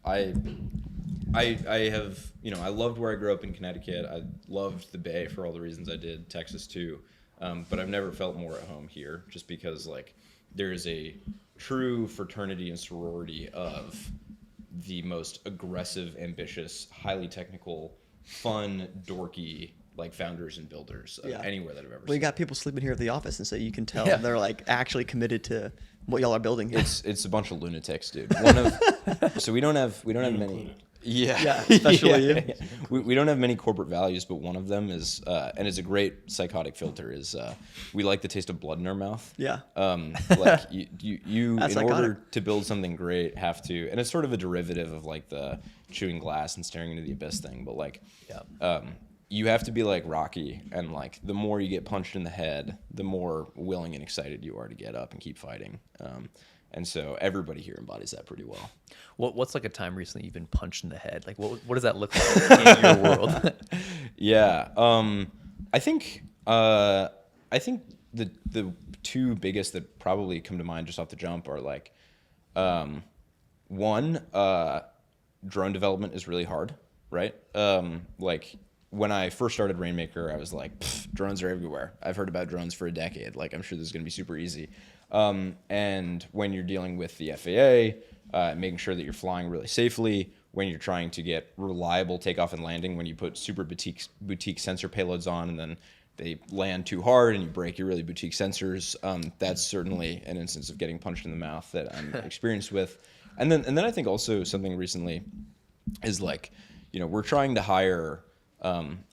I have, I loved where I grew up in Connecticut. I loved the Bay for all the reasons I did, Texas too. But I've never felt more at home here, just because like there is a true fraternity and sorority of the most aggressive, ambitious, highly technical, fun, dorky like founders and builders of anywhere that I've ever seen. Well, you got people sleeping here at the office, and so you can tell Yeah. they're like actually committed to what y'all are building here. It's a bunch of lunatics, dude. So we don't have many. Yeah, especially you. Yeah. We don't have many corporate values, but one of them is, and it's a great psychotic filter, is we like the taste of blood in our mouth. Yeah. Like you That's in order psychotic. to build something great have to, and it's sort of a derivative of like the chewing glass and staring into the abyss thing, but like, you have to be like Rocky, and like the more you get punched in the head, the more willing and excited you are to get up and keep fighting. And so everybody here embodies that pretty well. What's like a time recently you've been punched in the head? Like what does that look like in your world? Yeah. I think the two biggest that probably come to mind just off the jump are like, one, drone development is really hard, right? Like when I first started Rainmaker, I was like, drones are everywhere. I've heard about drones for a decade. Like I'm sure this is going to be super easy. And when you're dealing with the FAA, making sure that you're flying really safely, when you're trying to get reliable takeoff and landing, when you put super boutique sensor payloads on and then they land too hard and you break your really boutique sensors, that's certainly an instance of getting punched in the mouth that I'm experienced with. And then I think also something recently is like, we're trying to hire. I'm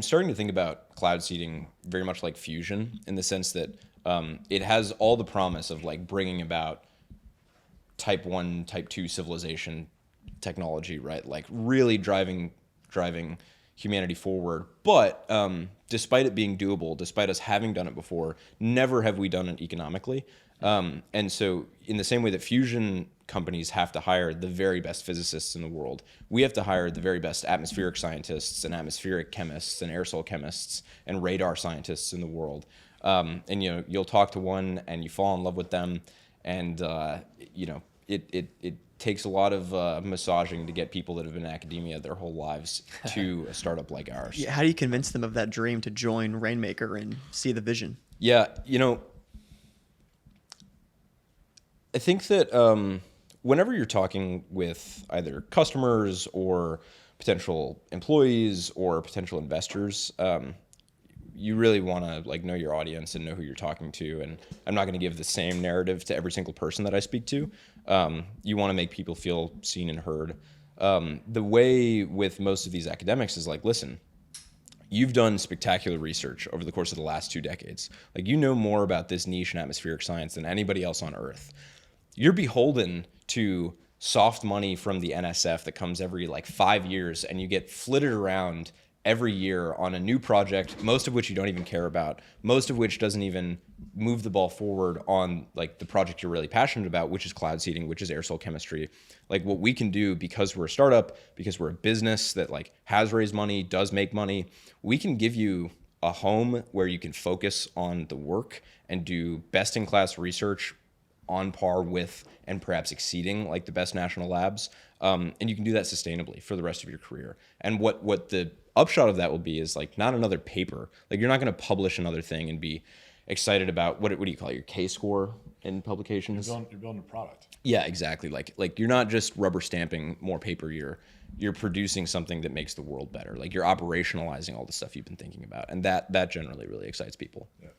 starting to think about cloud seeding very much like fusion, in the sense that it has all the promise of like bringing about type 1, type 2 civilization technology, right? Like really driving humanity forward. But despite it being doable, despite us having done it before, never have we done it economically. And so in the same way that fusion companies have to hire the very best physicists in the world, we have to hire the very best atmospheric scientists and atmospheric chemists and aerosol chemists and radar scientists in the world. And you'll talk to one and you fall in love with them, and it takes a lot of massaging to get people that have been in academia their whole lives to a startup like ours. Yeah, how do you convince them of that dream to join Rainmaker and see the vision? Yeah, I think that whenever you're talking with either customers or potential employees or potential investors, you really want to like know your audience and know who you're talking to. And I'm not going to give the same narrative to every single person that I speak to. You want to make people feel seen and heard. The way with most of these academics is like, listen, you've done spectacular research over the course of the last 2 decades. Like, you know more about this niche in atmospheric science than anybody else on Earth. You're beholden to soft money from the NSF that comes every like 5 years, and you get flitted around every year on a new project, most of which you don't even care about, most of which doesn't even move the ball forward on like the project you're really passionate about, which is cloud seeding, which is aerosol chemistry. Like, what we can do, because we're a startup, because we're a business that like has raised money, does make money, we can give you a home where you can focus on the work and do best in class research on par with and perhaps exceeding like the best national labs. And you can do that sustainably for the rest of your career. And what the upshot of that will be is like not another paper. Like, you're not going to publish another thing and be excited about what do you call it, your K-score in publications? You're building a product. Yeah, exactly. Like you're not just rubber stamping more paper. You're producing something that makes the world better. Like, you're operationalizing all the stuff you've been thinking about, and that generally really excites people. Yeah.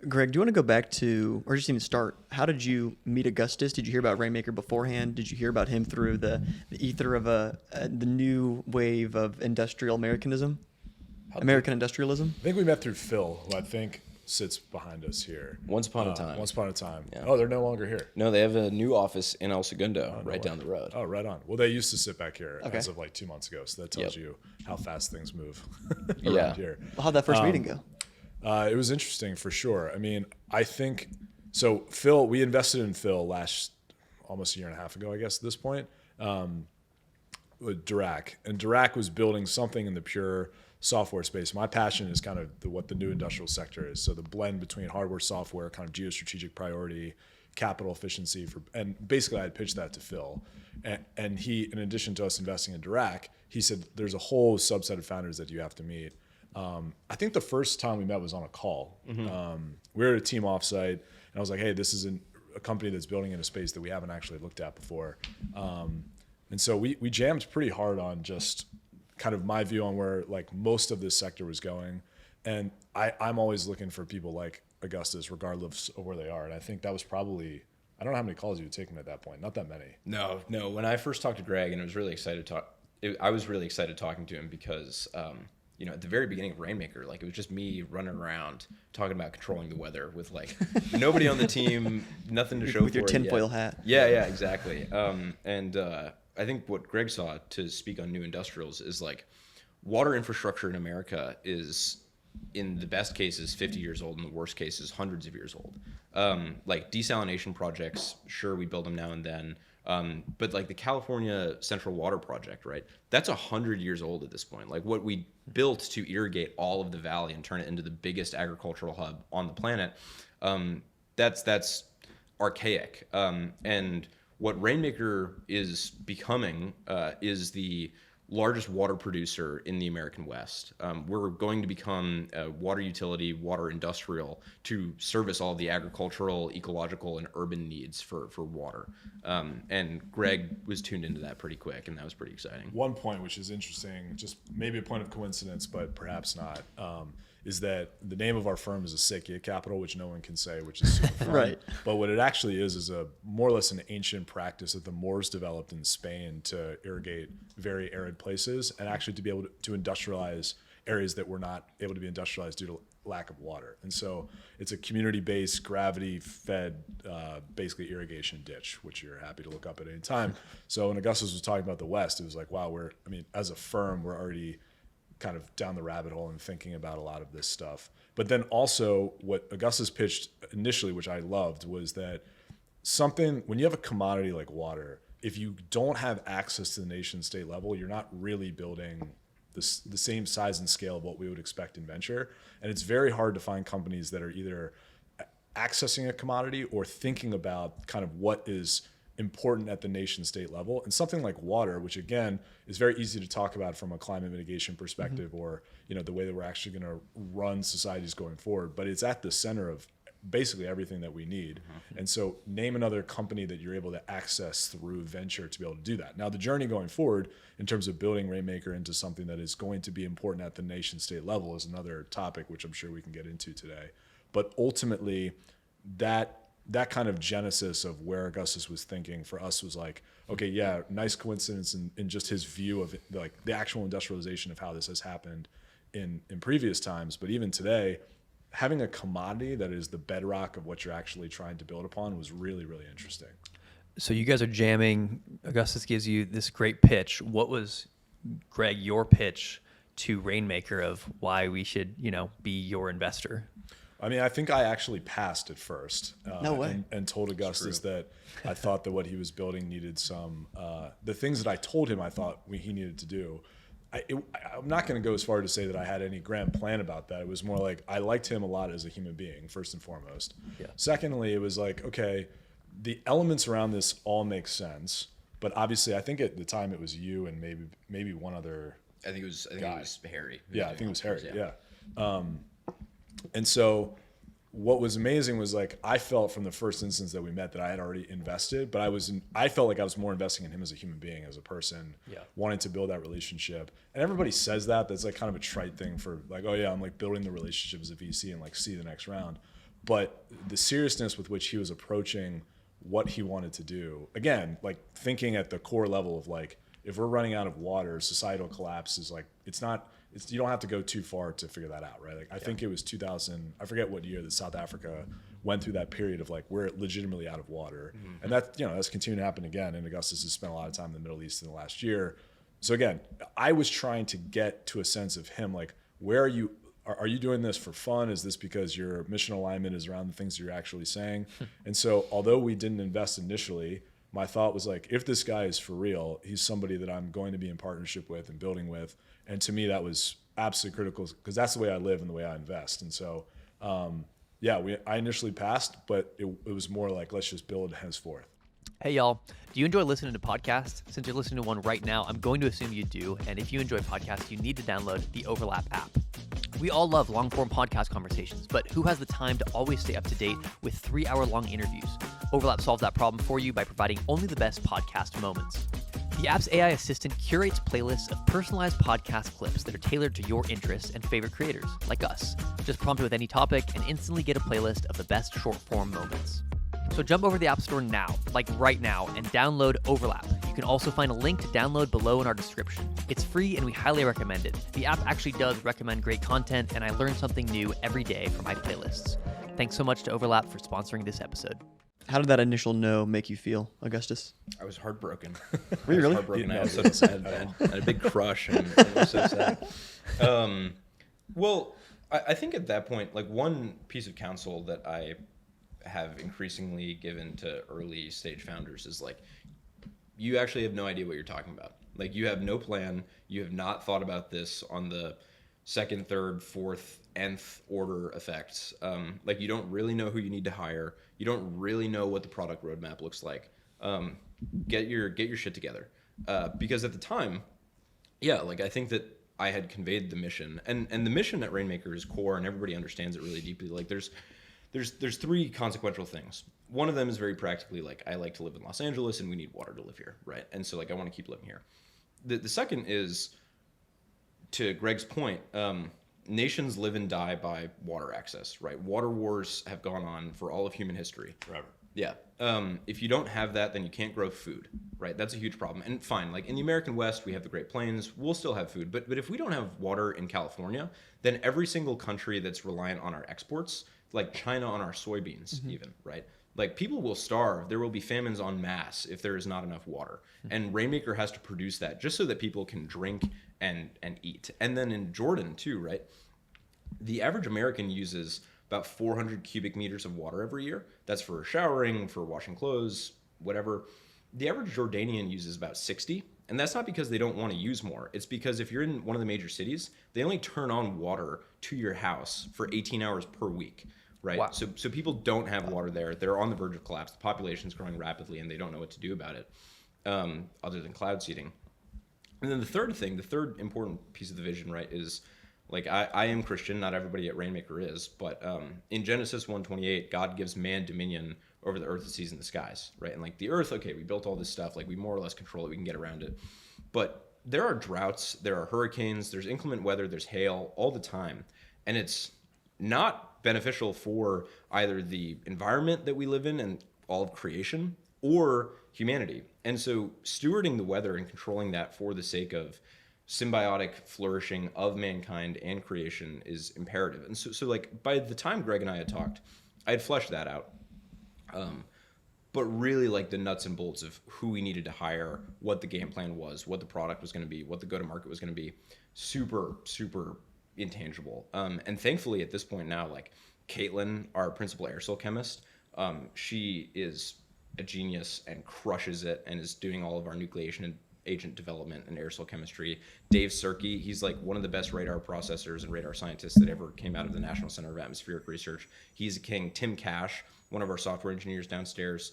Greg, do you want to go back to, or just even start, how did you meet Augustus? Did you hear about Rainmaker beforehand? Did you hear about him through the ether of the new wave of American industrialism? I think we met through Phil, who I think sits behind us here. Once upon a time. Once upon a time. Yeah. Oh, they're no longer here. No, they have a new office in El Segundo, right down the road. Oh, right on. Well, they used to sit back here Okay. as of like 2 months ago, so that tells you how fast things move Yeah. around here. Well, how'd that first meeting go? It was interesting for sure. I mean, I think so. Phil, we invested in Phil almost a year and a half ago, I guess, at this point, with Dirac. And Dirac was building something in the pure software space. My passion is kind of what the new industrial sector is. So the blend between hardware, software, kind of geostrategic priority, capital efficiency and basically I had pitched that to Phil, and he, in addition to us investing in Dirac, he said there's a whole subset of founders that you have to meet. I think the first time we met was on a call. We were at a team offsite, and I was like, hey, this is a company that's building in a space that we haven't actually looked at before. And so we jammed pretty hard on just kind of my view on where like most of this sector was going. And I'm always looking for people like Augustus, regardless of where they are. And I think that was probably, I don't know how many calls you had taken at that point. Not that many. No. When I first talked to Greg, and I was really excited I was really excited talking to him because, at the very beginning of Rainmaker, like it was just me running around talking about controlling the weather with like nobody on the team, nothing to show with for your it tinfoil yet. hat. Yeah, exactly. I think what Greg saw, to speak on new industrials, is like water infrastructure in America is, in the best cases, 50 years old, in the worst cases, hundreds of years old. Like desalination projects, sure, we build them now and then. But like the California Central Water Project, right? That's 100 years old at this point. Like what we built to irrigate all of the valley and turn it into the biggest agricultural hub on the planet, that's archaic. And what Rainmaker is becoming is the largest water producer in the American West. We're going to become a water utility, water industrial, to service all the agricultural, ecological, and urban needs for water. And Greg was tuned into that pretty quick, and that was pretty exciting. One point, which is interesting, just maybe a point of coincidence, but perhaps not, is that the name of our firm is Acequia Capital, which no one can say, which is super fun. Right. But what it actually is a more or less an ancient practice that the Moors developed in Spain to irrigate very arid places and actually to be able to industrialize areas that were not able to be industrialized due to lack of water. And so it's a community-based, gravity-fed, basically irrigation ditch, which you're happy to look up at any time. So when Augustus was talking about the West, it was like, wow, as a firm, we're already kind of down the rabbit hole and thinking about a lot of this stuff. But then also what Augustus pitched initially, which I loved, was that when you have a commodity like water, if you don't have access to the nation state level, you're not really building the same size and scale of what we would expect in venture. And it's very hard to find companies that are either accessing a commodity or thinking about kind of what is important at the nation state level. And something like water, which again is very easy to talk about from a climate mitigation perspective, or the way that we're actually going to run societies going forward, but it's at the center of basically everything that we need. And so name another company that you're able to access through venture to be able to do that. Now the journey going forward in terms of building Rainmaker into something that is going to be important at the nation state level is another topic, which I'm sure we can get into today. But ultimately that kind of genesis of where Augustus was thinking for us was like, okay, yeah, nice coincidence in just his view of it, like the actual industrialization of how this has happened in previous times. But even today, having a commodity that is the bedrock of what you're actually trying to build upon was really, really interesting. So you guys are jamming. Augustus gives you this great pitch. What was, Greg, your pitch to Rainmaker of why we should, be your investor? I mean, I think I actually passed at first. No way. And told Augustus that I thought that what he was building needed some, the things that I told him I thought he needed to do. I'm not going to go as far to say that I had any grand plan about that. It was more like I liked him a lot as a human being, first and foremost. Yeah. Secondly, it was like, okay, the elements around this all make sense. But obviously, I think at the time it was you and maybe one other I think it was Harry. Yeah, I think it was Harry. Yeah. And so what was amazing was like I felt from the first instance that we met that I had already invested, but I felt like I was more investing in him as a human being, as a person, wanting to build that relationship. And everybody says that's like kind of a trite thing for like, oh yeah, I'm like building the relationship as a VC and like see the next round. But the seriousness with which he was approaching what he wanted to do, again, like thinking at the core level of like, if we're running out of water, societal collapse is like, you don't have to go too far to figure that out, right? Like I think it was 2000, I forget what year that South Africa went through that period of like we're legitimately out of water. And that's continuing to happen again. And Augustus has spent a lot of time in the Middle East in the last year. So again, I was trying to get to a sense of him, like, where are you doing this for fun? Is this because your mission alignment is around the things you're actually saying? And so although we didn't invest initially, my thought was like, if this guy is for real, he's somebody that I'm going to be in partnership with and building with. And to me, that was absolutely critical because that's the way I live and the way I invest. And so I initially passed, but it was more like, let's just build henceforth. Hey, y'all. Do you enjoy listening to podcasts? Since you're listening to one right now, I'm going to assume you do. And if you enjoy podcasts, you need to download the Overlap app. We all love long-form podcast conversations, but who has the time to always stay up to date with 3-hour-long interviews? Overlap solves that problem for you by providing only the best podcast moments. The app's AI assistant curates playlists of personalized podcast clips that are tailored to your interests and favorite creators, like us. Just prompt it with any topic and instantly get a playlist of the best short-form moments. So jump over to the App Store now, like right now, and download Overlap. You can also find a link to download below in our description. It's free and we highly recommend it. The app actually does recommend great content, and I learn something new every day from my playlists. Thanks so much to Overlap for sponsoring this episode. How did that initial no make you feel, Augustus? I was heartbroken. Were you really? Heartbroken. Yeah, I was no, so sad. I had a big crush, and it was so sad. Well, I think at that point, like, one piece of counsel that I have increasingly given to early stage founders is, like, you actually have no idea what you're talking about. Like, you have no plan. You have not thought about this on the second, third, fourth, nth order effects. Like, you don't really know who you need to hire. You don't really know what the product roadmap looks like. Get your shit together. Because at the time, like, I think that I had conveyed the mission, and the mission at Rainmaker is core, and everybody understands it really deeply. Like, there's three consequential things. One of them is very practically, like, I like to live in Los Angeles and we need water to live here, right? And so, like, I want to keep living here. The second is, to Greg's point, nations live and die by water access, right? Water wars have gone on for all of human history. Forever. Yeah. If you don't have that, then you can't grow food, right? That's a huge problem. And fine, like, in the American West, we have the Great Plains. We'll still have food. But if we don't have water in California, then every single country that's reliant on our exports, like China on our soybeans even, right? Like, people will starve. There will be famines en masse if there is not enough water. And Rainmaker has to produce that just so that people can drink and eat. And then in Jordan too, right? The average American uses about 400 cubic meters of water every year. That's for showering, for washing clothes, whatever. The average Jordanian uses about 60. And that's not because they don't want to use more. It's because if you're in one of the major cities, they only turn on water to your house for 18 hours per week. Right. Wow. So people don't have water there. They're on the verge of collapse. The population's growing rapidly, and they don't know what to do about it, other than cloud seeding. And then the third important piece of the vision, right, is, like, I am Christian. Not everybody at Rainmaker is, but in Genesis 1:28, God gives man dominion over the earth, the seas, and the skies, right? And, like, the earth, okay, we built all this stuff. Like, we more or less control it. We can get around it. But there are droughts, there are hurricanes, there's inclement weather, there's hail all the time, and it's not beneficial for either the environment that we live in and all of creation or humanity. And so stewarding the weather and controlling that for the sake of symbiotic flourishing of mankind and creation is imperative. And so like, by the time Greg and I had talked, I had fleshed that out. But really, like, the nuts and bolts of who we needed to hire, what the game plan was, what the product was going to be, what the go-to-market was going to be, super, super intangible. And thankfully at this point now, like, Caitlin, our principal aerosol chemist, she is a genius and crushes it and is doing all of our nucleation agent development and aerosol chemistry. Dave Serkey, he's, like, one of the best radar processors and radar scientists that ever came out of the National Center of Atmospheric Research. He's a king. Tim Cash, one of our software engineers downstairs,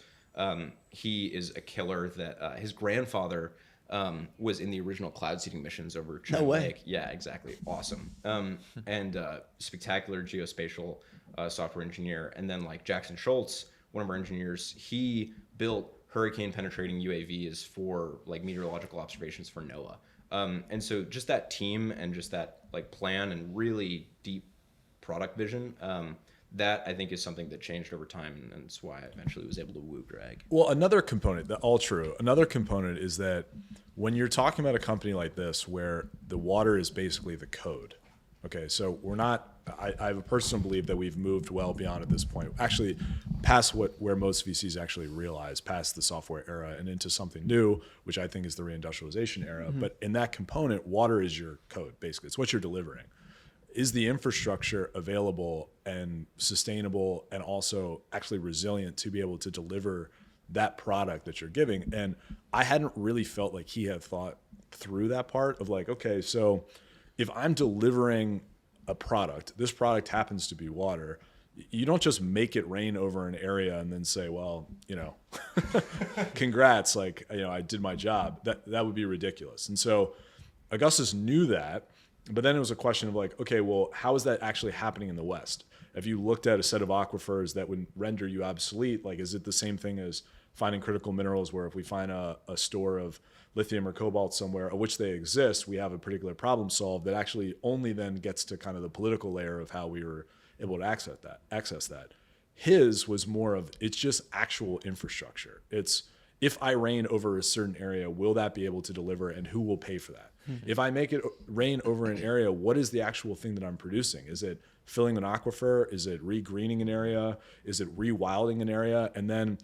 he is a killer. That his grandfather was in the original cloud seeding missions over China Lake. Yeah, exactly. Awesome. And spectacular geospatial software engineer. And then, like, Jackson Schultz, one of our engineers, he built hurricane penetrating UAVs for, like, meteorological observations for NOAA. And so just that team and just that, like, plan and really deep product vision, that I think is something that changed over time, and that's why I eventually was able to woo Greg. Well, another component, all true. Another component is that when you're talking about a company like this, where the water is basically the code, okay, so we're not, I have a personal belief that we've moved well beyond at this point, actually past where most VCs actually realize, past the software era and into something new, which I think is the reindustrialization era. Mm-hmm. But in that component, water is your code, basically. It's what you're delivering. Is the infrastructure available and sustainable and also actually resilient to be able to deliver that product that you're giving? And I hadn't really felt like he had thought through that part of, like, okay, so if I'm delivering a product, this product happens to be water, you don't just make it rain over an area and then say, well, congrats, like, I did my job. That would be ridiculous. And so Augustus knew that, but then it was a question of like, okay, well, how is that actually happening in the West? If you looked at a set of aquifers that would render you obsolete, like, is it the same thing as finding critical minerals, where if we find a store of lithium or cobalt somewhere, of which they exist, we have a particular problem solved that actually only then gets to kind of the political layer of how we were able to access that. His was more of, it's just actual infrastructure. It's, if I rain over a certain area, will that be able to deliver, and who will pay for that? If I make it rain over an area, what is the actual thing that I'm producing? Is it filling an aquifer? Is it re-greening an area? Is it rewilding an area? And then,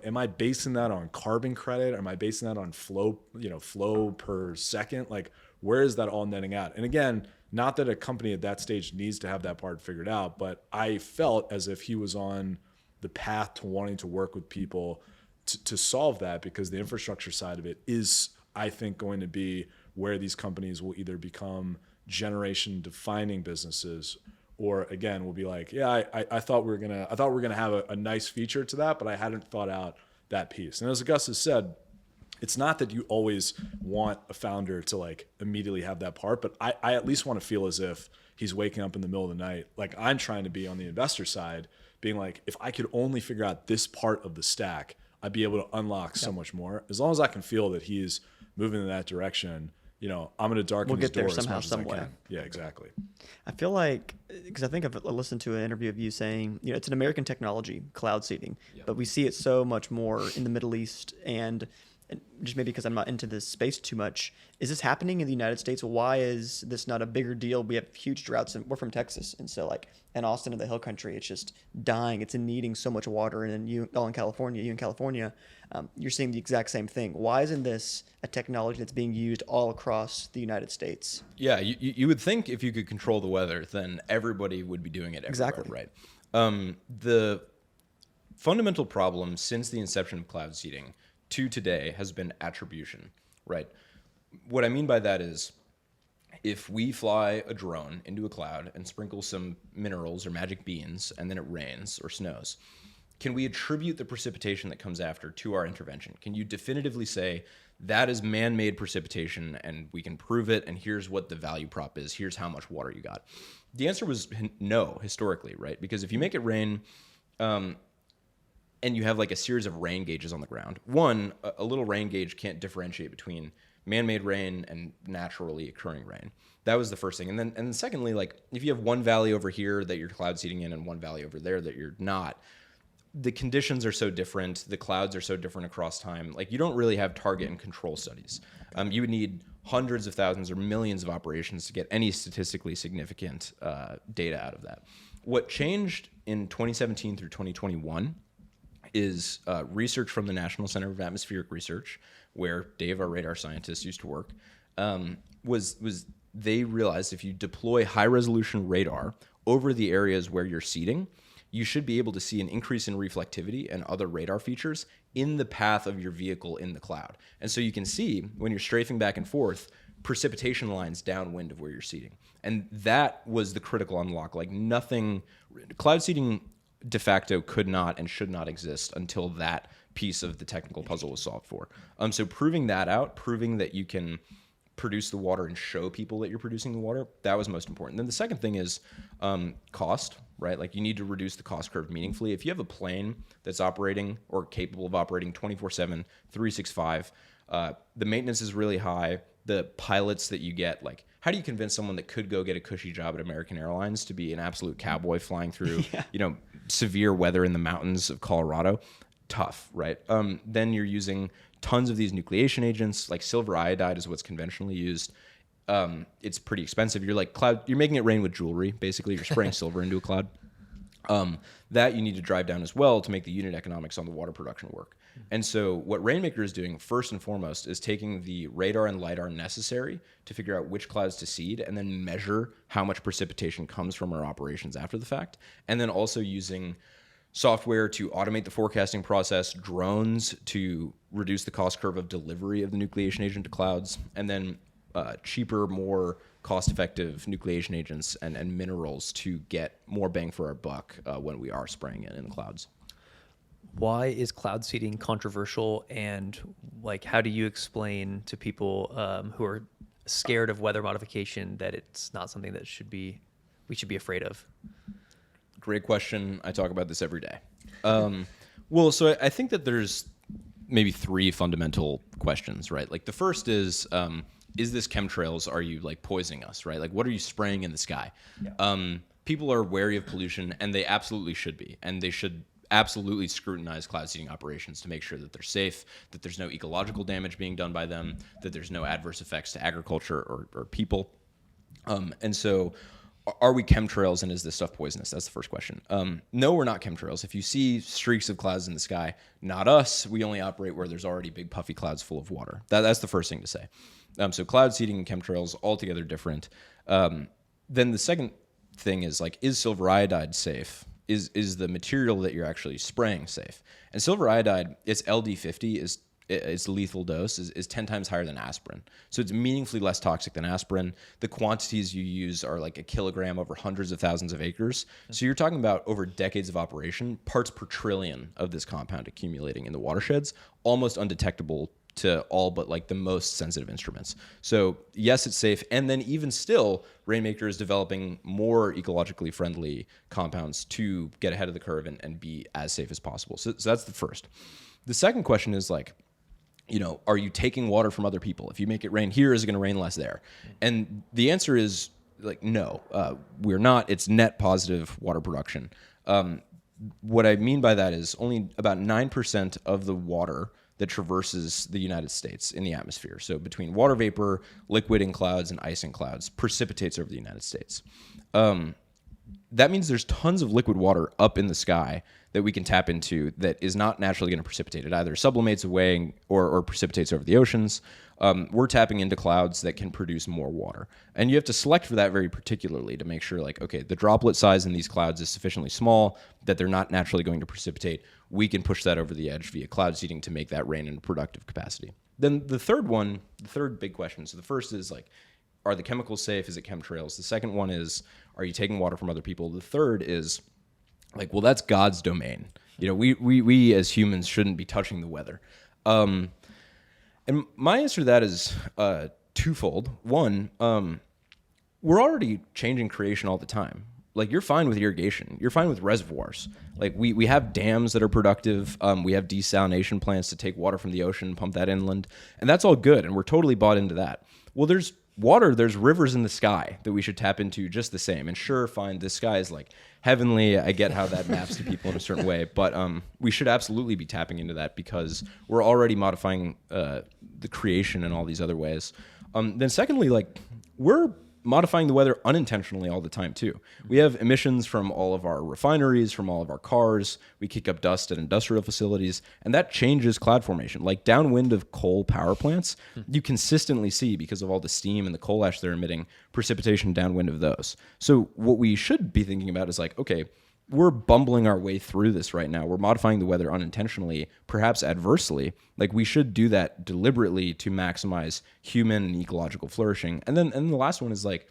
am I basing that on carbon credit? Am I basing that on flow per second? Like, where is that all netting out? And again, not that a company at that stage needs to have that part figured out, but I felt as if he was on the path to wanting to work with people to solve that, because the infrastructure side of it is, I think, going to be where these companies will either become generation defining businesses, or again, will be like, yeah, I thought we were gonna have a nice feature to that, but I hadn't thought out that piece. And as Augustus said, it's not that you always want a founder to like immediately have that part, but I at least want to feel as if he's waking up in the middle of the night, like I'm trying to be on the investor side, being like, if I could only figure out this part of the stack, I'd be able to unlock so much more. As long as I can feel that he's moving in that direction, I'm going to darken his door as much as I can. Yeah, exactly. I feel like, because I think I've listened to an interview of you saying, it's an American technology, cloud seeding, but we see it so much more in the Middle East, and just maybe because I'm not into this space too much. Is this happening in the United States? Why is this not a bigger deal? We have huge droughts, and we're from Texas, and so like in Austin and the Hill Country, it's just dying. It's in needing so much water, and then you in California, you're seeing the exact same thing. Why isn't this a technology that's being used all across the United States? Yeah, you would think if you could control the weather, then everybody would be doing it everywhere, Exactly. right? The fundamental problem since the inception of cloud seeding to today has been attribution, right? What I mean by that is, if we fly a drone into a cloud and sprinkle some minerals or magic beans and then it rains or snows, can we attribute the precipitation that comes after to our intervention? Can you definitively say that is man-made precipitation and we can prove it, and here's what the value prop is, here's how much water you got? The answer was no, historically, right? Because if you make it rain, and you have like a series of rain gauges on the ground, one, a little rain gauge can't differentiate between man-made rain and naturally occurring rain. That was the first thing. And then secondly, like if you have one valley over here that you're cloud seeding in and one valley over there that you're not, the conditions are so different, the clouds are so different across time. Like you don't really have target and control studies. You would need hundreds of thousands or millions of operations to get any statistically significant data out of that. What changed in 2017 through 2021 is research from the National Center of Atmospheric Research, where Dave, our radar scientist, used to work, was they realized if you deploy high-resolution radar over the areas where you're seeding, you should be able to see an increase in reflectivity and other radar features in the path of your vehicle in the cloud. And so you can see, when you're strafing back and forth, precipitation lines downwind of where you're seeding. And that was the critical unlock. Like nothing, cloud seeding de facto could not and should not exist until that piece of the technical puzzle was solved for. So proving that out, proving that you can produce the water and show people that you're producing the water, that was most important. Then the second thing is cost, right? Like you need to reduce the cost curve meaningfully. If you have a plane that's operating or capable of operating 24/7, 365, the maintenance is really high. The pilots that you get, like, how do you convince someone that could go get a cushy job at American Airlines to be an absolute cowboy flying through, severe weather in the mountains of Colorado? Tough, right? Then you're using tons of these nucleation agents, like silver iodide is what's conventionally used. It's pretty expensive. You're like you're making it rain with jewelry. Basically, you're spraying silver into a cloud. That you need to drive down as well to make the unit economics on the water production work. And so what Rainmaker is doing first and foremost is taking the radar and LiDAR necessary to figure out which clouds to seed and then measure how much precipitation comes from our operations after the fact. And then also using software to automate the forecasting process, drones to reduce the cost curve of delivery of the nucleation agent to clouds, and then cheaper, more cost-effective nucleation agents and minerals to get more bang for our buck when we are spraying it in the clouds. Why is cloud seeding controversial, and like how do you explain to people who are scared of weather modification that it's not something that we should be afraid of? Great question. I talk about this every day. Well, so I think that there's maybe three fundamental questions, right? Like the first is this chemtrails? Are you like poisoning us, right? Like what are you spraying in the sky? Yeah. People are wary of pollution, and they absolutely should be, and they should absolutely scrutinize cloud seeding operations to make sure that they're safe, that there's no ecological damage being done by them, that there's no adverse effects to agriculture or people. And so are we chemtrails, and is this stuff poisonous? That's the first question. No, we're not chemtrails. If you see streaks of clouds in the sky, not us. We only operate where there's already big puffy clouds full of water. That's the first thing to say. So cloud seeding and chemtrails, altogether different. Then the second thing is like, is silver iodide safe? Is the material that you're actually spraying safe? And silver iodide, its LD50 its lethal dose is 10 times higher than aspirin. So it's meaningfully less toxic than aspirin. The quantities you use are like a kilogram over hundreds of thousands of acres. So you're talking about over decades of operation, parts per trillion of this compound accumulating in the watersheds, almost undetectable to all but like the most sensitive instruments. So yes, it's safe. And then even still, Rainmaker is developing more ecologically friendly compounds to get ahead of the curve and be as safe as possible. So that's the first. The second question is like, are you taking water from other people? If you make it rain here, is it going to rain less there? And the answer is like, no, we're not. It's net positive water production. What I mean by that is only about 9% of the water that traverses the United States in the atmosphere. So between water vapor, liquid in clouds, and ice in clouds, precipitates over the United States. That means there's tons of liquid water up in the sky that we can tap into that is not naturally going to precipitate. It either sublimates away or precipitates over the oceans. We're tapping into clouds that can produce more water. And you have to select for that very particularly to make sure, like, okay, the droplet size in these clouds is sufficiently small that they're not naturally going to precipitate. We can push that over the edge via cloud seeding to make that rain in a productive capacity. Then the third big question. So the first is like, are the chemicals safe? Is it chemtrails? The second one is, are you taking water from other people? The third is like, well, that's God's domain. We as humans shouldn't be touching the weather. And my answer to that is twofold. One, we're already changing creation all the time. Like, you're fine with irrigation. You're fine with reservoirs. Like, we have dams that are productive. We have desalination plants to take water from the ocean, pump that inland. And that's all good, and we're totally bought into that. Well, there's water, there's rivers in the sky that we should tap into just the same. And sure, fine, this sky is like heavenly. I get how that maps to people in a certain way. But we should absolutely be tapping into that because we're already modifying the creation in all these other ways. Then secondly, like, we're modifying the weather unintentionally all the time too. We have emissions from all of our refineries, from all of our cars. We kick up dust at industrial facilities, and that changes cloud formation. Like downwind of coal power plants, you consistently see, because of all the steam and the coal ash they're emitting, precipitation downwind of those. So what we should be thinking about is like, okay, we're bumbling our way through this right now. We're modifying the weather unintentionally, perhaps adversely. Like, we should do that deliberately to maximize human and ecological flourishing. And then the last one is like,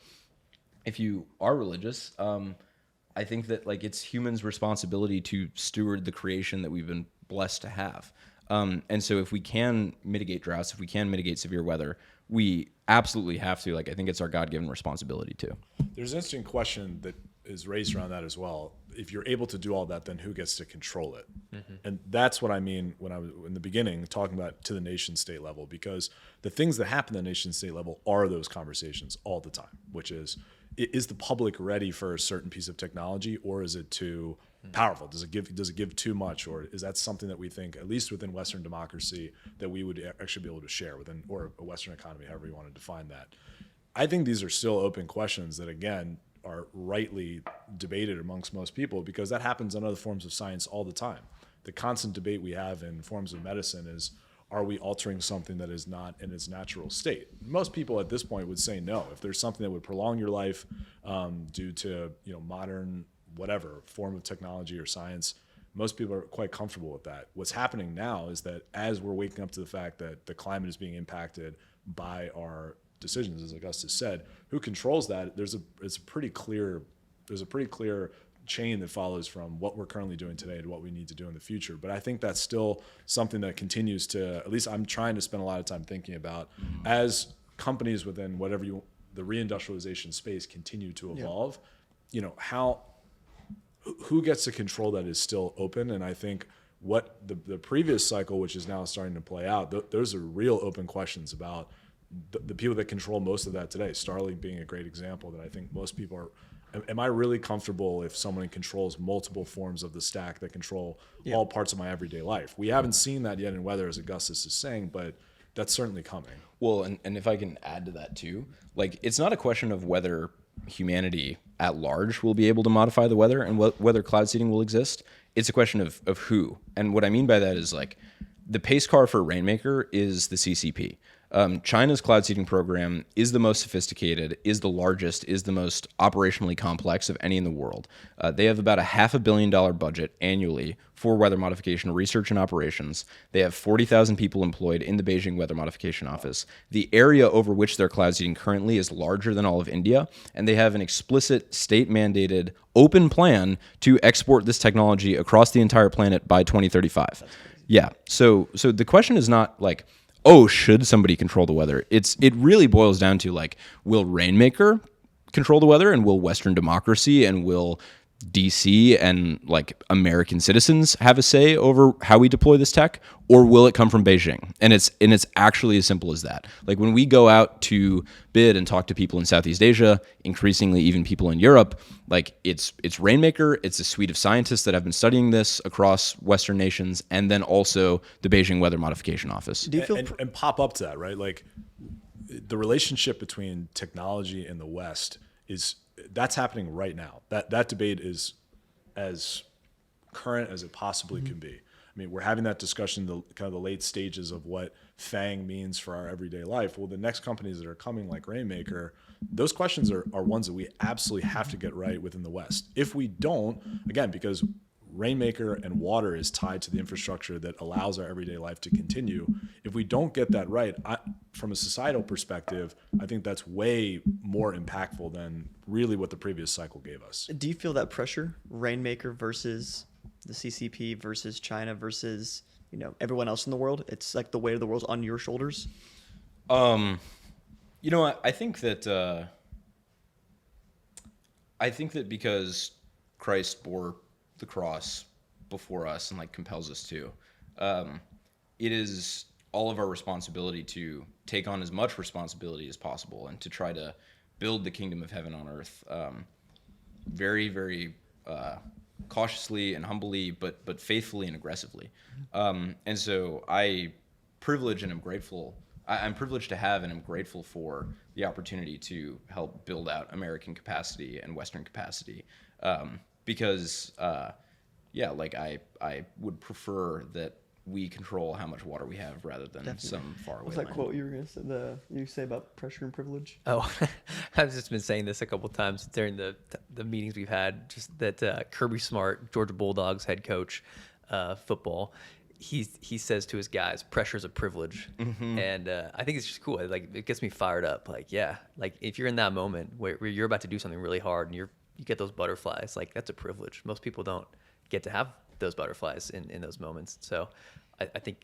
if you are religious, I think that like it's humans' responsibility to steward the creation that we've been blessed to have. And so if we can mitigate droughts, if we can mitigate severe weather, we absolutely have to. Like, I think it's our God-given responsibility too. There's an interesting question that is raised around that as well. If you're able to do all that, then who gets to control it? Mm-hmm. And that's what I mean when I was in the beginning talking about to the nation state level, because the things that happen at the nation state level are those conversations all the time, which is the public ready for a certain piece of technology, or is it too powerful? Does it give too much, or is that something that we think, at least within Western democracy, that we would actually be able to share within, or a Western economy, however you want to define that? I think these are still open questions that, again, are rightly debated amongst most people, because that happens in other forms of science all the time. The constant debate we have in forms of medicine is, are we altering something that is not in its natural state? Most people at this point would say no. If there's something that would prolong your life due to modern whatever form of technology or science, most people are quite comfortable with that. What's happening now is that as we're waking up to the fact that the climate is being impacted by our decisions, as Augustus said. Who controls that? There's a pretty clear chain that follows from what we're currently doing today to what we need to do in the future. But I think that's still something that continues to, at least I'm trying to spend a lot of time thinking about as companies within the reindustrialization space continue to evolve, who gets to control that is still open. And I think what the previous cycle, which is now starting to play out, those are real open questions about the people that control most of that today. Starlink being a great example that I think most people are. Am I really comfortable if someone controls multiple forms of the stack that control all parts of my everyday life? We haven't seen that yet in weather, as Augustus is saying, but that's certainly coming. Well, and if I can add to that too, like it's not a question of whether humanity at large will be able to modify the weather and whether cloud seeding will exist. It's a question of who. And what I mean by that is like the pace car for Rainmaker is the CCP. China's cloud seeding program is the most sophisticated, is the largest, is the most operationally complex of any in the world. They have about a $500 million budget annually for weather modification research and operations. They have 40,000 people employed in the Beijing Weather Modification Office. The area over which they're cloud seeding currently is larger than all of India, and they have an explicit state-mandated open plan to export this technology across the entire planet by 2035. Yeah. So the question is not like, oh, should somebody control the weather? It really boils down to like, will Rainmaker control the weather, and will Western democracy and will DC and like American citizens have a say over how we deploy this tech, or will it come from Beijing? And it's actually as simple as that. Like when we go out to bid and talk to people in Southeast Asia, increasingly even people in Europe, like it's Rainmaker, it's a suite of scientists that have been studying this across Western nations, and then also the Beijing Weather Modification Office. Do you feel and pop up to that, right? Like the relationship between technology and the West that's happening right now. That debate is as current as it possibly can be. I mean, we're having that discussion, the late stages of what FANG means for our everyday life. Well, the next companies that are coming like Rainmaker, those questions are ones that we absolutely have to get right within the West. If we don't, again, because Rainmaker and water is tied to the infrastructure that allows our everyday life to continue. If we don't get that right, from a societal perspective, I think that's way more impactful than really what the previous cycle gave us. Do you feel that pressure, Rainmaker versus the CCP versus China versus everyone else in the world? It's like the weight of the world's on your shoulders. I think that because Christ bore the cross before us and like compels us to, it is all of our responsibility to take on as much responsibility as possible and to try to build the kingdom of heaven on earth, very, very cautiously and humbly, but faithfully and aggressively. And so I'm privileged to have and I'm grateful for the opportunity to help build out American capacity and Western capacity. Because I would prefer that we control how much water we have rather than some faraway What's that land. quote you were going to say? You say about pressure and privilege? Oh, I've just been saying this a couple of times during the meetings we've had. Just that Kirby Smart, Georgia Bulldogs head coach, football. He says to his guys, "Pressure's a privilege," and I think it's just cool. Like it gets me fired up. Like if you're in that moment where you're about to do something really hard and you get those butterflies, like that's a privilege. Most people don't get to have those butterflies in those moments. So I think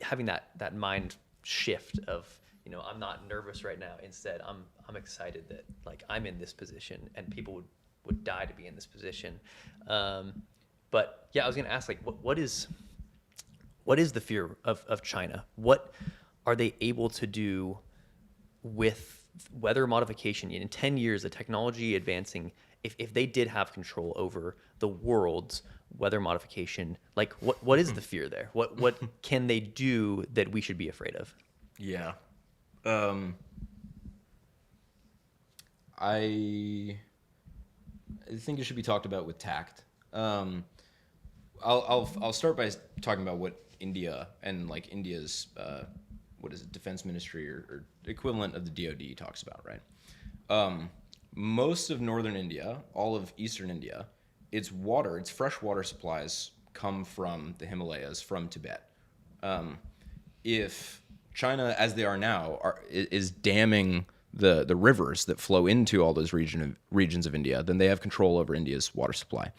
having that mind shift of, I'm not nervous right now. Instead, I'm excited that like I'm in this position and people would die to be in this position. But yeah, I was going to ask like, what is the fear of China? What are they able to do with weather modification in 10 years, the technology advancing? If they did have control over the world's weather modification, like what is the fear there? What can they do that we should be afraid of? Yeah. I think it should be talked about with tact. I'll start by talking about what India and like India's defense ministry or equivalent of the DoD talks about, right? Most of northern India, all of eastern India, its fresh water supplies come from the Himalayas, from Tibet. If China, as they are now, is damming the rivers that flow into all those regions of India, then they have control over India's water supply.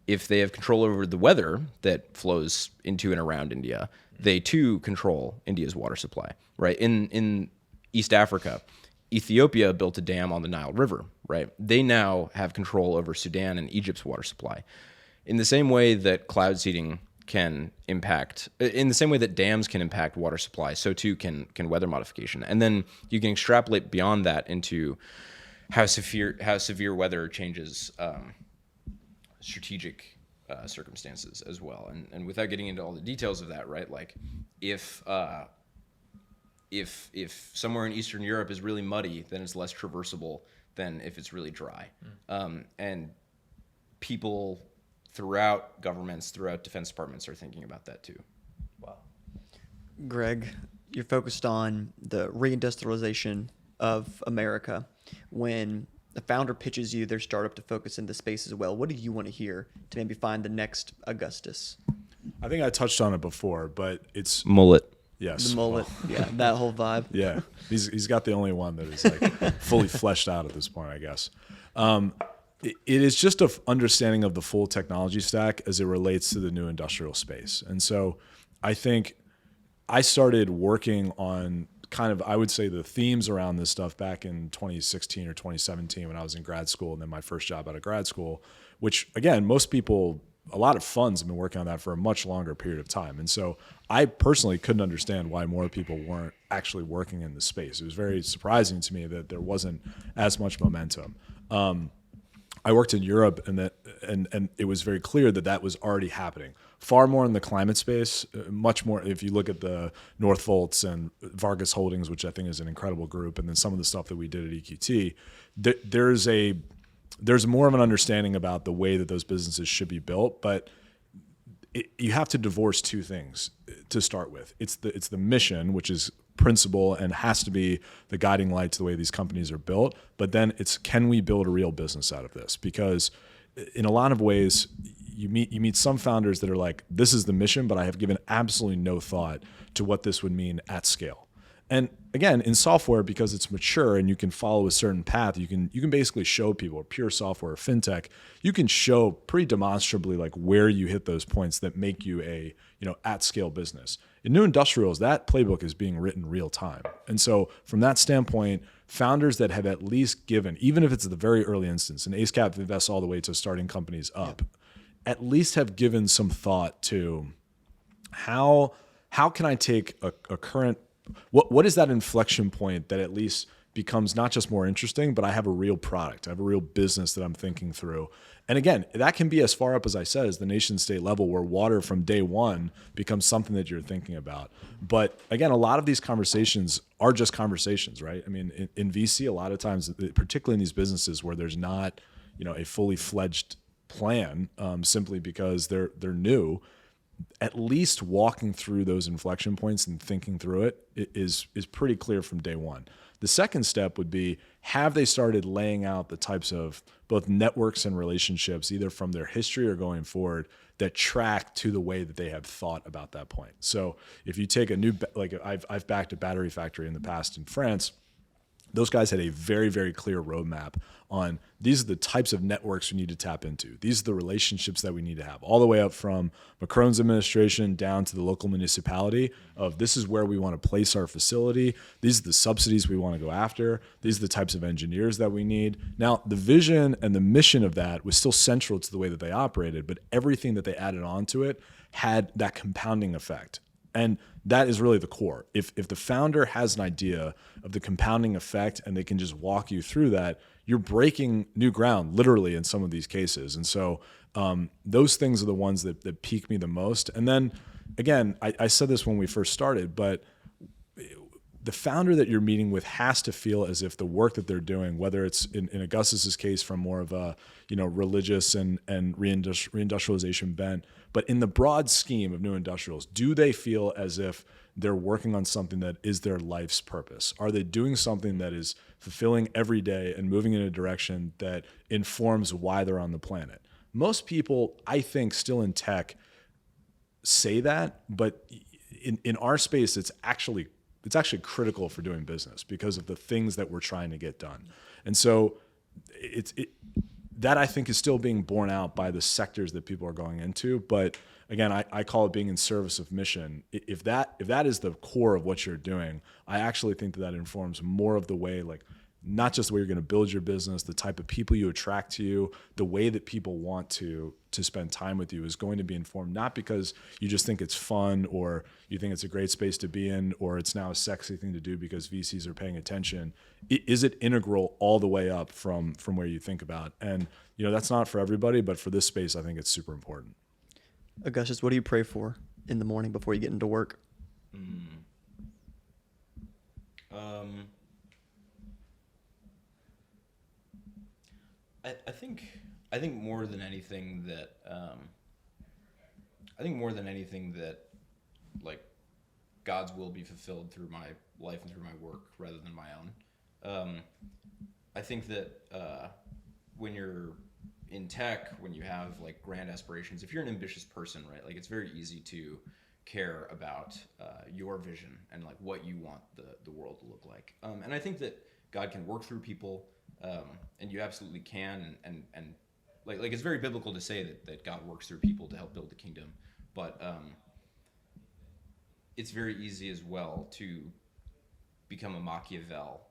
If they have control over the weather that flows into and around India, they too control India's water supply, right? In East Africa, Ethiopia built a dam on the Nile River, right? They now have control over Sudan and Egypt's water supply. In the same way that cloud seeding can impact, in the same way that dams can impact water supply, so too can weather modification. And then you can extrapolate beyond that into how severe weather changes strategic circumstances as well. And without getting into all the details of that, right? Like if somewhere in Eastern Europe is really muddy, then it's less traversable than if it's really dry. And people throughout governments, throughout defense departments are thinking about that too. Wow. Greg, you're focused on the reindustrialization of America. When the founder pitches you their startup to focus in the space as well, what do you want to hear to maybe find the next Augustus? I think I touched on it before, but it's Mullet. yes. The mullet, yeah, that whole vibe. Yeah, he's got the only one that is like fully fleshed out at this point, I guess. It is just an understanding of the full technology stack as it relates to the new industrial space. And so I think I started working on kind of, I would say, the themes around this stuff back in 2016 or 2017 when I was in grad school, and then my first job out of grad school, which again, most people, a lot of funds have been working on that for a much longer period of time. And so I personally couldn't understand why more people weren't actually working in the space. It was very surprising to me that there wasn't as much momentum. I worked in Europe, and it was very clear that was already happening. Far more in the climate space, much more if you look at the Northvolts and Vargas Holdings, which I think is an incredible group, and then some of the stuff that we did at EQT, there's more of an understanding about the way that those businesses should be built, but you have to divorce two things to start with. It's the mission, which is principle and has to be the guiding light to the way these companies are built. But then it's, can we build a real business out of this? Because in a lot of ways, you meet some founders that are like, this is the mission, but I have given absolutely no thought to what this would mean at scale. And again, in software, because it's mature and you can follow a certain path, you can basically show people, pure software, fintech, you can show pretty demonstrably like where you hit those points that make you a at scale business. In new industrials, that playbook is being written real time. And so from that standpoint, founders that have at least given, even if it's at the very early instance, and AceCap invests all the way to starting companies up, at least have given some thought to how can I take a current, what is that inflection point that at least becomes not just more interesting, but I have a real product, I have a real business that I'm thinking through. And again, that can be as far up as I said, as the nation state level, where water from day one becomes something that you're thinking about. But again, a lot of these conversations are just conversations, right? I mean, in VC, a lot of times, particularly in these businesses where there's not, a fully fledged plan, simply because they're new, at least walking through those inflection points and thinking through it is pretty clear from day one. The second step would be, have they started laying out the types of both networks and relationships, either from their history or going forward, that track to the way that they have thought about that point? So if you take a new, like I've backed a battery factory in the past in France, those guys had a very, very clear roadmap on, these are the types of networks we need to tap into. These are the relationships that we need to have, all the way up from Macron's administration down to the local municipality of, this is where we want to place our facility. These are the subsidies we want to go after. These are the types of engineers that we need. Now, the vision and the mission of that was still central to the way that they operated, but everything that they added onto it had that compounding effect. And that is really the core. If the founder has an idea of the compounding effect and they can just walk you through that, you're breaking new ground, literally, in some of these cases. And so those things are the ones that pique me the most. And then, again, I said this when we first started, but the founder that you're meeting with has to feel as if the work that they're doing, whether it's in Augustus's case from more of a religious and reindustrialization bent, but in the broad scheme of new industrials, do they feel as if they're working on something that is their life's purpose? Are they doing something that is fulfilling every day and moving in a direction that informs why they're on the planet? Most people, I think, still in tech say that, but in our space, it's actually it's actually critical for doing business because of the things that we're trying to get done. And so that I think is still being borne out by the sectors that people are going into. But again, I call it being in service of mission. If that is the core of what you're doing, I actually think that informs more of the way, like not just the way you're going to build your business, the type of people you attract to you, the way that people want to spend time with you is going to be informed, not because you just think it's fun or you think it's a great space to be in or it's now a sexy thing to do because VCs are paying attention. Is it integral all the way up from where you think about? And that's not for everybody, but for this space, I think it's super important. Augustus, what do you pray for in the morning before you get into work? I think more than anything that like God's will be fulfilled through my life and through my work rather than my own. I think that when you're in tech, when you have like grand aspirations, if you're an ambitious person, right, like it's very easy to care about your vision and like what you want the world to look like. And I think that God can work through people, and you absolutely can, and like it's very biblical to say that God works through people to help build the kingdom, but it's very easy as well to become a Machiavel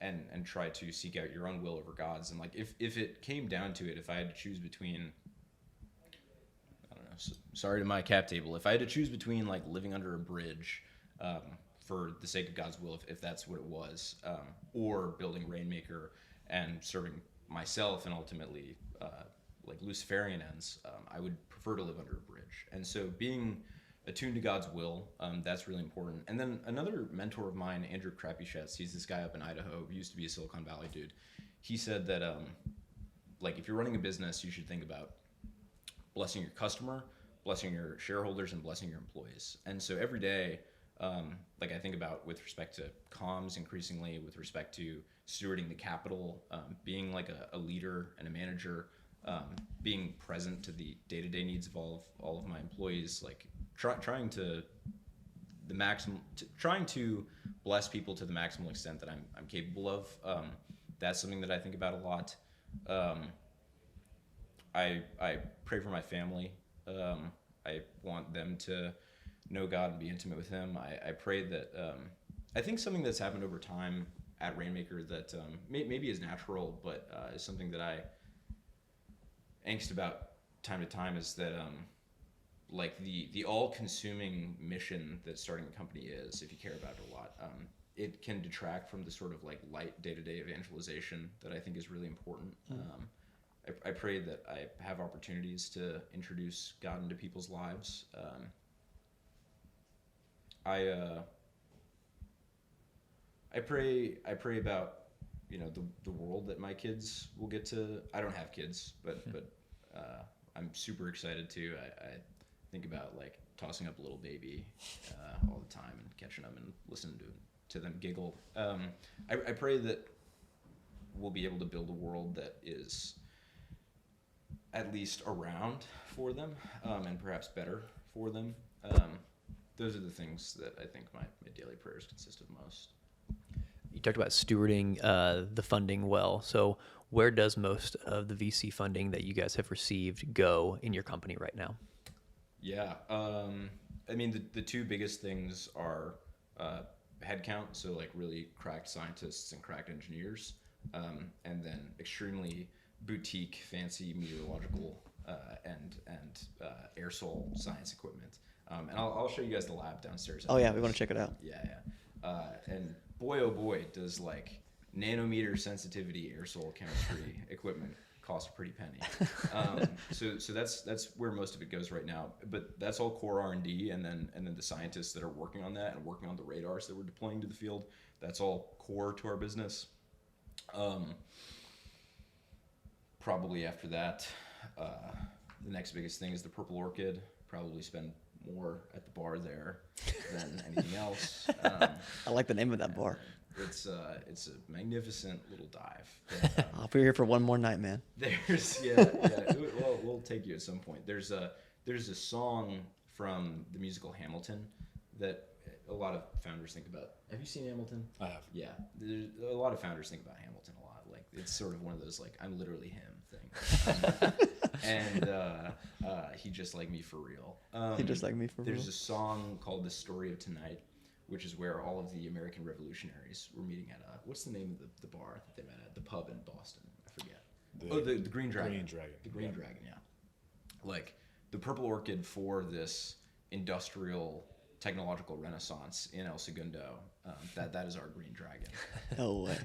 and try to seek out your own will over God's. And like if it came down to it, if I had to choose between, I don't know, sorry to my cap table, if I had to choose between like living under a bridge for the sake of God's will, if that's what it was, or building Rainmaker and serving myself and ultimately like Luciferian ends, I would prefer to live under a bridge. And so being attuned to God's will, that's really important. And then another mentor of mine, Andrew Krapischetz, he's this guy up in Idaho who used to be a Silicon Valley dude. He said that like if you're running a business, you should think about blessing your customer, blessing your shareholders, and blessing your employees. And so every day, like I think about with respect to comms increasingly, with respect to stewarding the capital, being like a leader and a manager, being present to the day-to-day needs of all of my employees, like trying to bless people to the maximal extent that I'm capable of. That's something that I think about a lot. I pray for my family. I want them to know God and be intimate with Him. I pray that I think something that's happened over time at Rainmaker that maybe is natural, but is something that I angst about time to time is that like the all-consuming mission that starting a company is, if you care about it a lot, it can detract from the sort of like light day-to-day evangelization that I think is really important. I pray that I have opportunities to introduce God into people's lives. I pray about the world that my kids will get to. I don't have kids, but I'm super excited to. I think about like tossing up a little baby all the time and catching them and listening to them giggle. I pray that we'll be able to build a world that is at least around for them, and perhaps better for them. Those are the things that I think my daily prayers consist of most. You talked about stewarding the funding well. So where does most of the VC funding that you guys have received go in your company right now? Yeah. I mean, the two biggest things are headcount, so like really cracked scientists and cracked engineers, and then extremely boutique, fancy meteorological and aerosol science equipment. And I'll show you guys the lab downstairs. Oh yeah, we want to check it out. Yeah. And boy, oh boy, does like nanometer sensitivity aerosol chemistry equipment cost a pretty penny. So that's where most of it goes right now. But that's all core R&D, and then the scientists that are working on that and working on the radars that we're deploying to the field. That's all core to our business. Probably after that, the next biggest thing is the Purple Orchid. Probably spend more at the bar there than anything else. I like the name of that bar. It's a magnificent little dive. I'll be here for one more night, man. There's we'll take you at some point. There's a song from the musical Hamilton that a lot of founders think about. Have you seen Hamilton? I have. Yeah, there's a lot of founders think about Hamilton a lot. Like it's sort of one of those like I'm literally him thing. And he just like me for real. He just like me for real. There's a song called "The Story of Tonight," which is where all of the American revolutionaries were meeting at what's the name of the bar that they met at? The pub in Boston. I forget. The Green Dragon. Green Dragon. The Green Dragon, yeah. Like the Purple Orchid for this industrial technological renaissance in El Segundo. That is our Green Dragon. No way.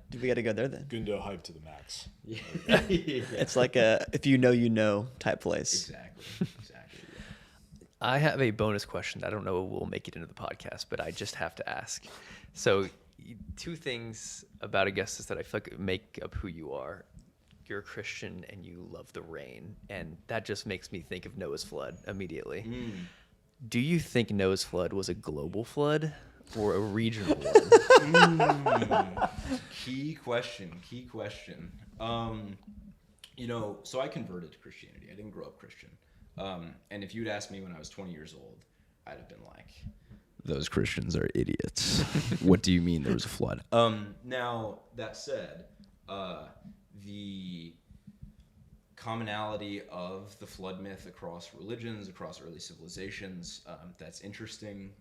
Dude, we got to go there then. Gundo hype to the max. Yeah. It's like a if you know type place. Exactly. Yeah. I have a bonus question. I don't know if we'll make it into the podcast, but I just have to ask. So, two things about Augustus that I feel like make up who you are. You're a Christian and you love the rain, and that just makes me think of Noah's flood immediately. Do you think Noah's flood was a global flood or a regional one? Key question. So I converted to Christianity. I didn't grow up Christian. And if you'd asked me when I was 20 years old, I'd have been like, those Christians are idiots. What do you mean there was a flood? Now, that said, the commonality of the flood myth across religions, across early civilizations, that's interesting.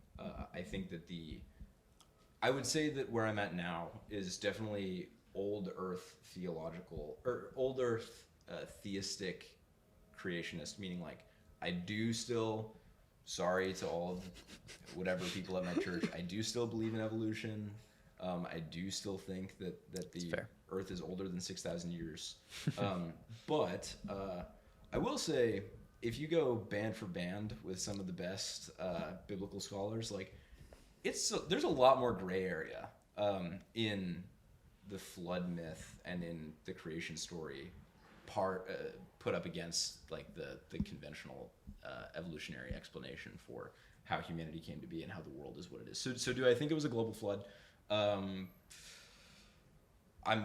I think that I would say that where I'm at now is definitely old earth theistic creationist, meaning like I do still, sorry to all of whatever people at my church, I do still believe in evolution. I do still think that the Earth is older than 6,000 years. But I will say, if you go band for band with some of the best biblical scholars, like there's a lot more gray area in the flood myth and in the creation story put up against like the conventional evolutionary explanation for how humanity came to be and how the world is what it is. So do I think it was a global flood? I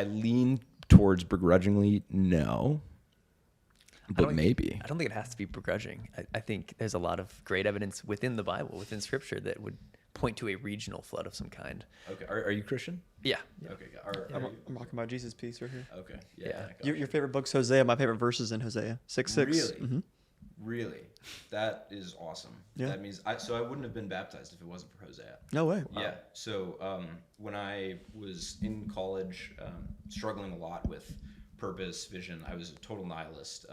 lean towards begrudgingly no, but maybe. I don't think it has to be begrudging. I think there's a lot of great evidence within the Bible, within Scripture, that would point to a regional flood of some kind. Okay. Are you Christian? Yeah. Okay. I'm rocking my Jesus piece right here. Okay. Yeah. Your favorite book's Hosea. My favorite verse is in Hosea 6:6. Really? Mm-hmm. Really? That is awesome. Yeah. That means I wouldn't have been baptized if it wasn't for Hosea. No way. Yeah. So when I was in college, struggling a lot with purpose, vision, I was a total nihilist.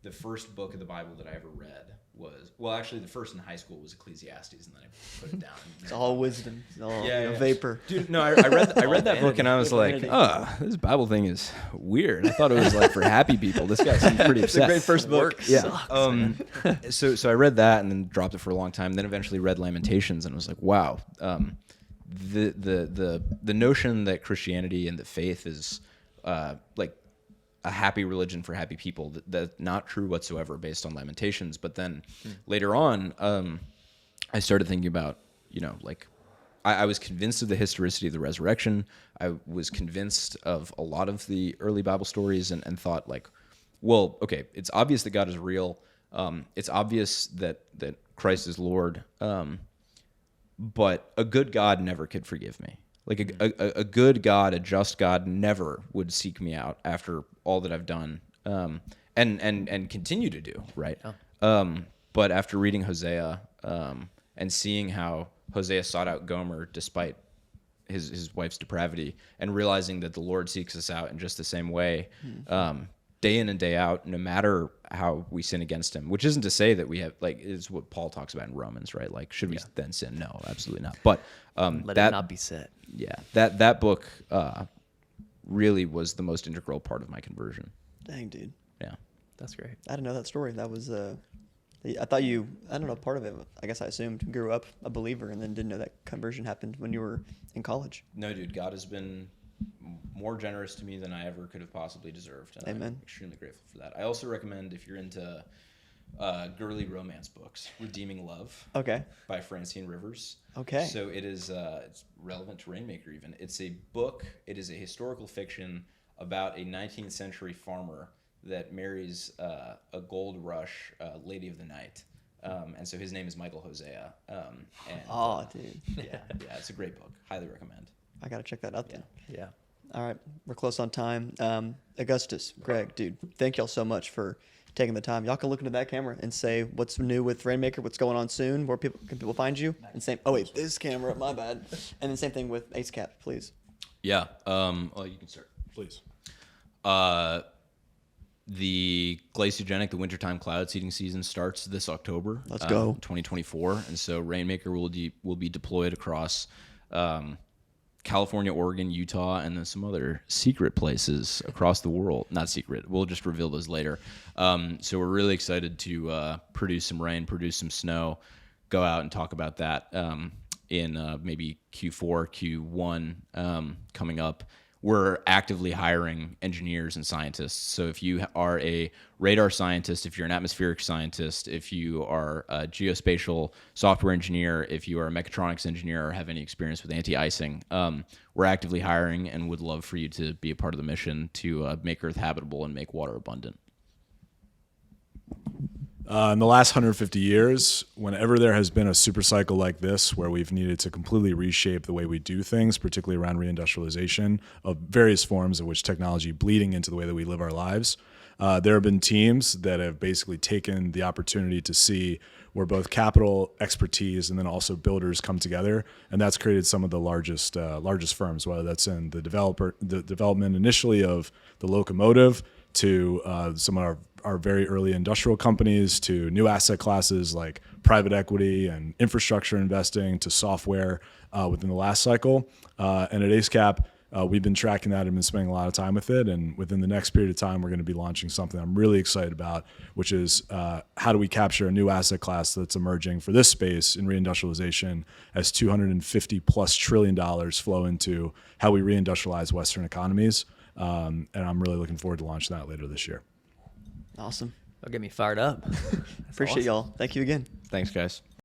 The first book of the Bible that I ever read was, well, actually, the first in high school was Ecclesiastes, and then I put it down. It's all wisdom. It's all Yeah. vapor. Dude, no, I read that book, and I was like, oh, this Bible thing is weird. I thought it was like for happy people. This guy seemed pretty It's a upset. great first book. Yeah. So I read that and then dropped it for a long time. Then eventually read Lamentations and was like, wow. The notion that Christianity and the faith is like a happy religion for happy people, that's not true whatsoever based on Lamentations. But then later on, I started thinking about, like I was convinced of the historicity of the resurrection. I was convinced of a lot of the early Bible stories and thought like, well, okay, it's obvious that God is real. It's obvious that Christ is Lord. But a good God never could forgive me. Like a good God, a just God never would seek me out after all that I've done, and continue to do, right? Oh. But after reading Hosea and seeing how Hosea sought out Gomer despite his wife's depravity, and realizing that the Lord seeks us out in just the same way, day in and day out, no matter how we sin against him, which isn't to say that we have, like, is what Paul talks about in Romans, right? Like, should we then sin? No, absolutely not. But Let it not be said. Yeah, that book really was the most integral part of my conversion. Dang, dude. Yeah. That's great. I didn't know that story. That was, I thought I don't know, part of it, I guess I assumed, grew up a believer and then didn't know that conversion happened when you were in college. No, dude, God has been more generous to me than I ever could have possibly deserved. And Amen. I'm extremely grateful for that. I also recommend, if you're into girly romance books, Redeeming Love. Okay. By Francine Rivers. Okay. So it is, it's relevant to Rainmaker even. It's a book, it is a historical fiction about a 19th century farmer that marries a gold rush lady of the night. And so his name is Michael Hosea. Dude, Yeah, it's a great book. Highly recommend. I gotta check that out then. Yeah. All right, we're close on time. Augustus, Greg, dude, thank y'all so much for taking the time. Y'all can look into that camera and say what's new with Rainmaker, what's going on soon, where people find you, and same. Oh wait, this camera, my bad. And then same thing with AceCap, please. Yeah. Well, you can start. Please. The glaciogenic, the wintertime cloud seeding season starts this October. Let's go. 2024. And so Rainmaker will be deployed across California, Oregon, Utah, and then some other secret places across the world. Not secret. We'll just reveal those later. So we're really excited to produce some rain, produce some snow, go out and talk about that in maybe Q4, Q1 coming up. We're actively hiring engineers and scientists. So if you are a radar scientist, if you're an atmospheric scientist, if you are a geospatial software engineer, if you are a mechatronics engineer or have any experience with anti-icing, we're actively hiring and would love for you to be a part of the mission to make Earth habitable and make water abundant. In the last 150 years, whenever there has been a super cycle like this, where we've needed to completely reshape the way we do things, particularly around reindustrialization of various forms of which technology bleeding into the way that we live our lives, there have been teams that have basically taken the opportunity to see where both capital, expertise, and then also builders come together, and that's created some of the largest firms, whether that's in the development initially of the locomotive to some of our very early industrial companies, to new asset classes like private equity and infrastructure investing, to software within the last cycle. And at AceCap, we've been tracking that and been spending a lot of time with it. And within the next period of time, we're going to be launching something I'm really excited about, which is how do we capture a new asset class that's emerging for this space in reindustrialization as $250+ trillion flow into how we reindustrialize Western economies. And I'm really looking forward to launching that later this year. Awesome. That'll get me fired up. Appreciate y'all. Thank you again. Thanks, guys.